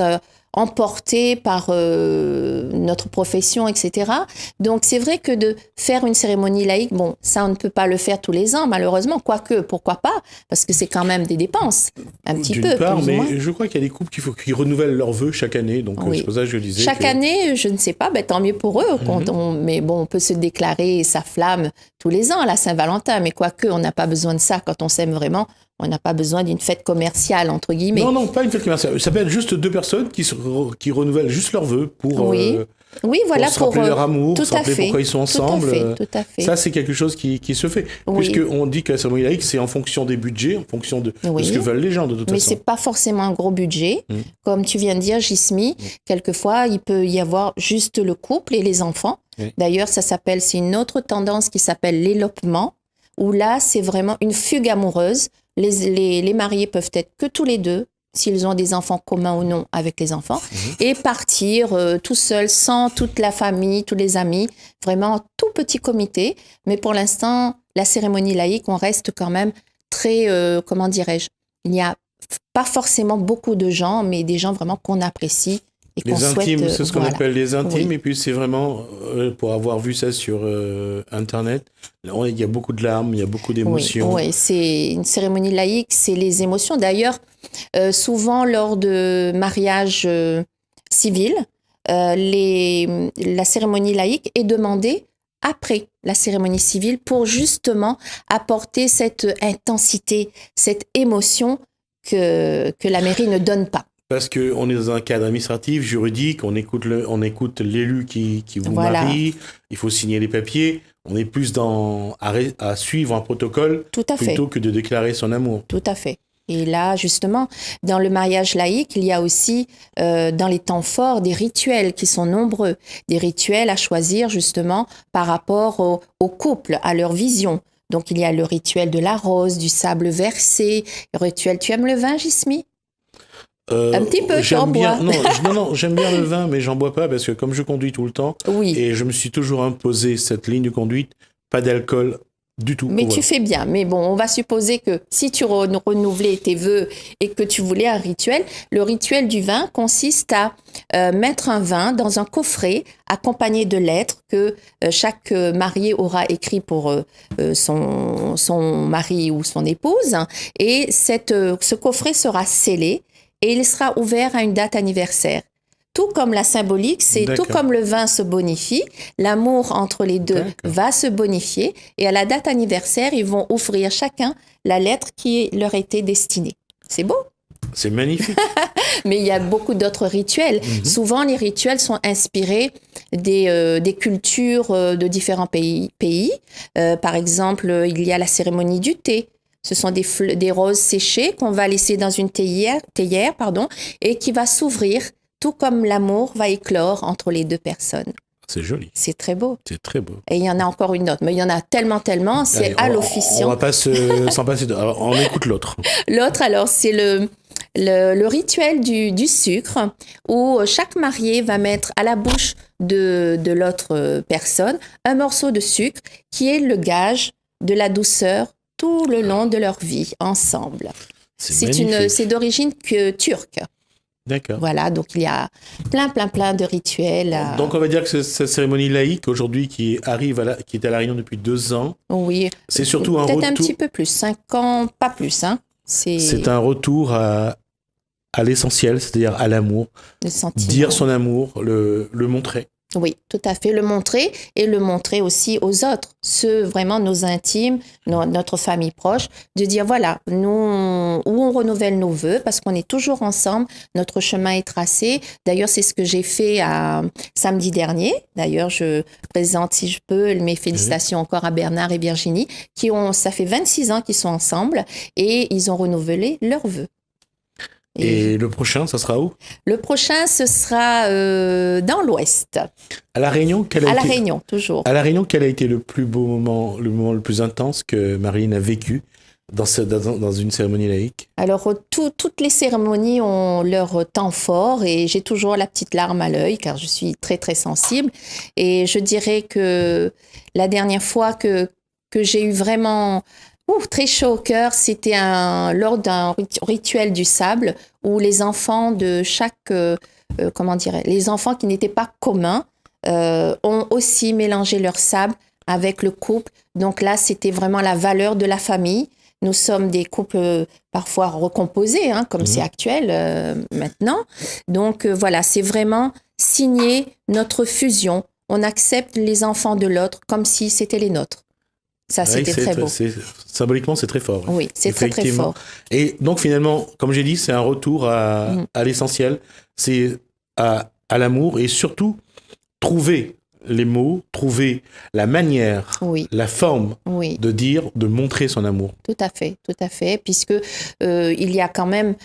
emporté par notre profession, etc. Donc, c'est vrai que de faire une cérémonie laïque, bon, ça, on ne peut pas le faire tous les ans, malheureusement. Quoique, pourquoi pas? Parce que c'est quand même des dépenses, un petit peu. D'une part, mais je crois qu'il y a des couples qui renouvellent leurs vœux chaque année. Donc, c'est pour ça que je disais. Chaque année, je ne sais pas, tant mieux pour eux. Mais bon, on peut se déclarer sa flamme tous les ans à la Saint-Valentin. Mais quoique, on n'a pas besoin de ça quand on s'aime vraiment. On n'a pas besoin d'une fête commerciale, entre guillemets. Non, pas une fête commerciale. Ça peut être juste deux personnes qui renouvellent juste leurs vœux pour se rappeler leur amour, se rappeler pourquoi ils sont ensemble. Tout à fait. Ça, c'est quelque chose qui se fait. Puisqu'on dit que la cérémonie laïque, c'est en fonction des budgets, en fonction de ce que veulent les gens, de toute façon. Mais ce n'est pas forcément un gros budget. Comme tu viens de dire, Jismi, quelquefois, il peut y avoir juste le couple et les enfants. D'ailleurs, c'est une autre tendance qui s'appelle l'élopement, où là, c'est vraiment une fugue amoureuse. Les mariés peuvent être que tous les deux, s'ils ont des enfants communs ou non avec les enfants, et partir tout seul, sans toute la famille, tous les amis, vraiment en tout petit comité. Mais pour l'instant, la cérémonie laïque, on reste quand même très, comment dirais-je, il n'y a pas forcément beaucoup de gens, mais des gens vraiment qu'on apprécie et qu'on Les intimes, souhaite, c'est ce qu'on voilà. appelle les intimes, Oui. et puis c'est vraiment, pour avoir vu ça sur Internet, il y a beaucoup de larmes, il y a beaucoup d'émotions. Oui, c'est une cérémonie laïque, c'est les émotions. D'ailleurs, souvent lors de mariages civils, la cérémonie laïque est demandée après la cérémonie civile pour justement apporter cette intensité, cette émotion que la mairie ne donne pas. Parce qu'on est dans un cadre administratif, juridique, on écoute l'élu qui vous Voilà. marie, il faut signer les papiers, on est plus à suivre un protocole Tout à fait. plutôt que de déclarer son amour. Tout à fait. Et là, justement, dans le mariage laïque, il y a aussi, dans les temps forts, des rituels qui sont nombreux. Des rituels à choisir, justement, par rapport au couple, à leur vision. Donc, il y a le rituel de la rose, du sable versé, le rituel... Tu aimes le vin, Gismi? Un petit peu, tu en bois. Non, j'aime bien le vin, mais j'en bois pas parce que comme je conduis tout le temps, Oui. et je me suis toujours imposé cette ligne de conduite, pas d'alcool du tout. Mais Voilà. tu fais bien. Mais bon, on va supposer que si tu renouvelais tes vœux et que tu voulais un rituel, le rituel du vin consiste à mettre un vin dans un coffret accompagné de lettres que chaque marié aura écrit pour son mari ou son épouse. Et ce coffret sera scellé et il sera ouvert à une date anniversaire. Tout comme la symbolique, c'est tout D'accord. comme le vin se bonifie, l'amour entre les deux D'accord. va se bonifier et à la date anniversaire, ils vont offrir chacun la lettre qui leur était destinée. C'est beau, C'est magnifique. mais il y a beaucoup d'autres rituels. Souvent, les rituels sont inspirés des cultures de différents pays. Par exemple, il y a la cérémonie du thé. Ce sont des roses séchées qu'on va laisser dans une théière, et qui va s'ouvrir, tout comme l'amour va éclore entre les deux personnes. C'est joli. C'est très beau. C'est très beau. Et il y en a encore une autre, mais il y en a tellement, c'est Allez, à On l'officiant. va pas s'en passer. Alors, on écoute l'autre. L'autre, alors, c'est le rituel du sucre, où chaque marié va mettre à la bouche de l'autre personne un morceau de sucre qui est le gage de la douceur tout le long de leur vie ensemble. Magnifique. C'est d'origine turque. D'accord. Voilà, donc il y a plein de rituels. Donc on va dire que cette cérémonie laïque aujourd'hui qui est à La Réunion depuis 2 ans, Oui. c'est surtout un Peut-être retour. un petit peu plus, 5 ans, pas plus. Hein. C'est un retour à l'essentiel, c'est-à-dire à l'amour. Le sentiment. Dire son amour, le montrer. Oui, tout à fait. Le montrer et le montrer aussi aux autres, ceux vraiment nos intimes, notre famille proche, de dire voilà, nous, où on renouvelle nos vœux parce qu'on est toujours ensemble, notre chemin est tracé. D'ailleurs, c'est ce que j'ai fait samedi dernier. D'ailleurs, je présente, si je peux, mes félicitations encore à Bernard et Virginie, ça fait 26 ans qu'ils sont ensemble et ils ont renouvelé leurs vœux. Et le prochain, ça sera où? Le prochain, ce sera dans l'Ouest. À La Réunion, À La Réunion, toujours. À La Réunion, quel a été le plus beau moment, le moment le plus intense que Marilyn a vécu dans une cérémonie laïque? Alors, toutes les cérémonies ont leur temps fort et j'ai toujours la petite larme à l'œil car je suis très, très sensible. Et je dirais que la dernière fois que j'ai eu vraiment très chaud au cœur, c'était lors d'un rituel du sable où les enfants de chaque, les enfants qui n'étaient pas communs ont aussi mélangé leur sable avec le couple. Donc là, c'était vraiment la valeur de la famille. Nous sommes des couples parfois recomposés, comme c'est actuel maintenant. Donc voilà, c'est vraiment signer notre fusion. On accepte les enfants de l'autre comme si c'était les nôtres. Ça, c'était très beau. Symboliquement, c'est très fort. Oui, c'est très, très fort. Et donc, finalement, comme j'ai dit, c'est un retour à l'essentiel. C'est à l'amour et surtout, trouver les mots, trouver la manière, la forme de dire, de montrer son amour. Tout à fait. Puisque il y a quand même,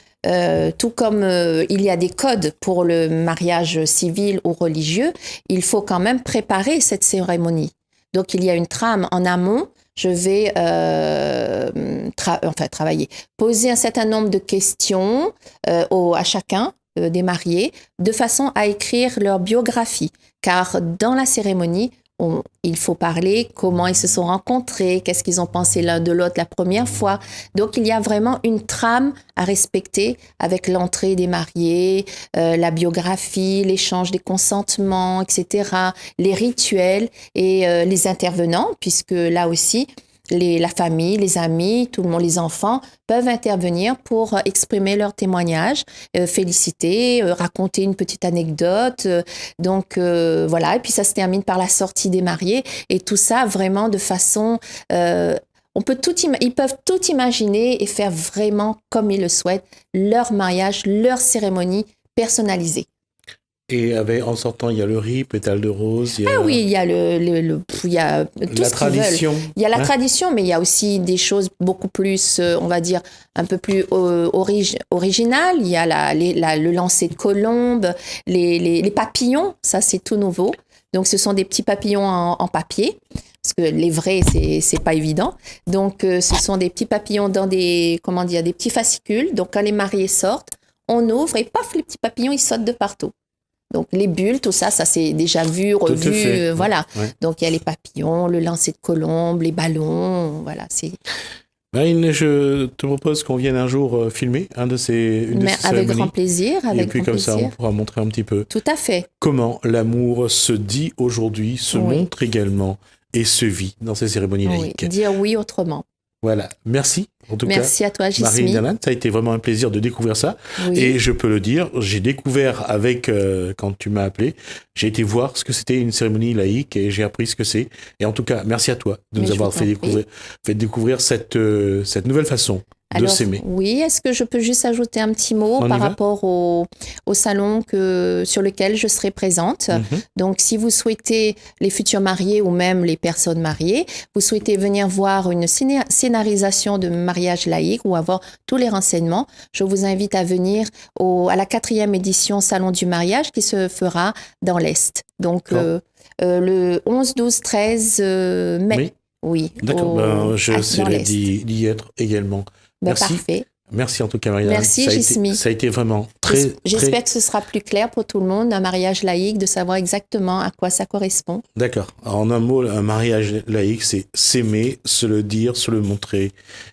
tout comme il y a des codes pour le mariage civil ou religieux, il faut quand même préparer cette cérémonie. Donc, il y a une trame en amont. Je vais travailler, poser un certain nombre de questions à chacun des mariés, de façon à écrire leur biographie. Car dans la cérémonie, il faut parler comment ils se sont rencontrés, qu'est-ce qu'ils ont pensé l'un de l'autre la première fois. Donc, il y a vraiment une trame à respecter avec l'entrée des mariés, la biographie, l'échange des consentements, etc., les rituels et les intervenants, puisque là aussi, la famille, les amis, tout le monde, les enfants peuvent intervenir pour exprimer leur témoignage, féliciter, raconter une petite anecdote. Donc voilà, et puis ça se termine par la sortie des mariés et tout ça vraiment de façon... ils peuvent tout imaginer et faire vraiment comme ils le souhaitent, leur mariage, leur cérémonie personnalisée. Et en sortant, il y a le riz, pétales de rose. Il y a... Ah oui, il y a il y a tout la ce qu'ils veulent. tradition. Il y a la tradition, mais il y a aussi des choses beaucoup plus, on va dire, un peu plus originales. Il y a le lancer de colombe, les papillons, ça c'est tout nouveau. Donc ce sont des petits papillons en papier, parce que les vrais, c'est pas évident. Donc ce sont des petits papillons dans des petits fascicules. Donc quand les mariés sortent, on ouvre et paf, les petits papillons, ils sautent de partout. Donc les bulles, tout ça c'est déjà vu, revu, voilà. Ouais. Donc il y a les papillons, le lancer de colombe, les ballons, voilà. Marine, je te propose qu'on vienne un jour filmer une de ces cérémonies. Avec grand plaisir, Et puis comme ça, on pourra montrer un petit peu. Tout à fait. Comment l'amour se dit aujourd'hui, se montre également et se vit dans ces cérémonies laïques. Dire oui autrement. Voilà, merci en tout cas. Merci à toi, Gismi. Marine Danan, ça a été vraiment un plaisir de découvrir ça. Oui. Et je peux le dire, j'ai découvert quand tu m'as appelé, j'ai été voir ce que c'était une cérémonie laïque et j'ai appris ce que c'est. Et en tout cas, merci à toi de nous avoir fait découvrir cette nouvelle façon de s'aimer. Oui, est-ce que je peux juste ajouter un petit mot par rapport au salon sur lequel je serai présente. Donc, si vous souhaitez, les futurs mariés ou même les personnes mariées, vous souhaitez venir voir une scénarisation de mariage laïque ou avoir tous les renseignements, je vous invite à venir à la 4e édition Salon du mariage qui se fera dans l'Est. Donc, le 11, 12, 13 mai. Oui. D'accord, j'essaierai d'y être également. Merci. Parfait. Merci en tout cas, Marie. Merci, Gismi. Ça a été vraiment très... J'espère que ce sera plus clair pour tout le monde, un mariage laïque, de savoir exactement à quoi ça correspond. D'accord. En un mot, un mariage laïque, c'est s'aimer, se le dire, se le montrer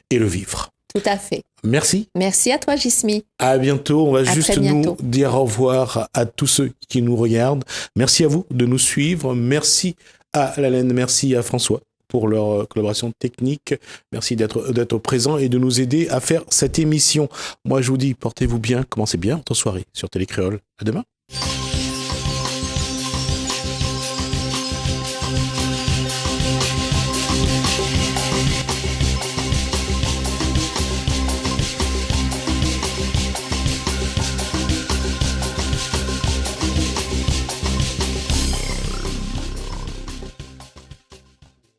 et le vivre. Tout à fait. Merci. Merci à toi, Gismi. À bientôt. On va juste nous dire au revoir à tous ceux qui nous regardent. Merci à vous de nous suivre. Merci à Lalanne, merci à François pour leur collaboration technique. Merci d'être présent et de nous aider à faire cette émission. Moi, je vous dis, portez-vous bien, commencez bien votre soirée sur Télécréole. À demain.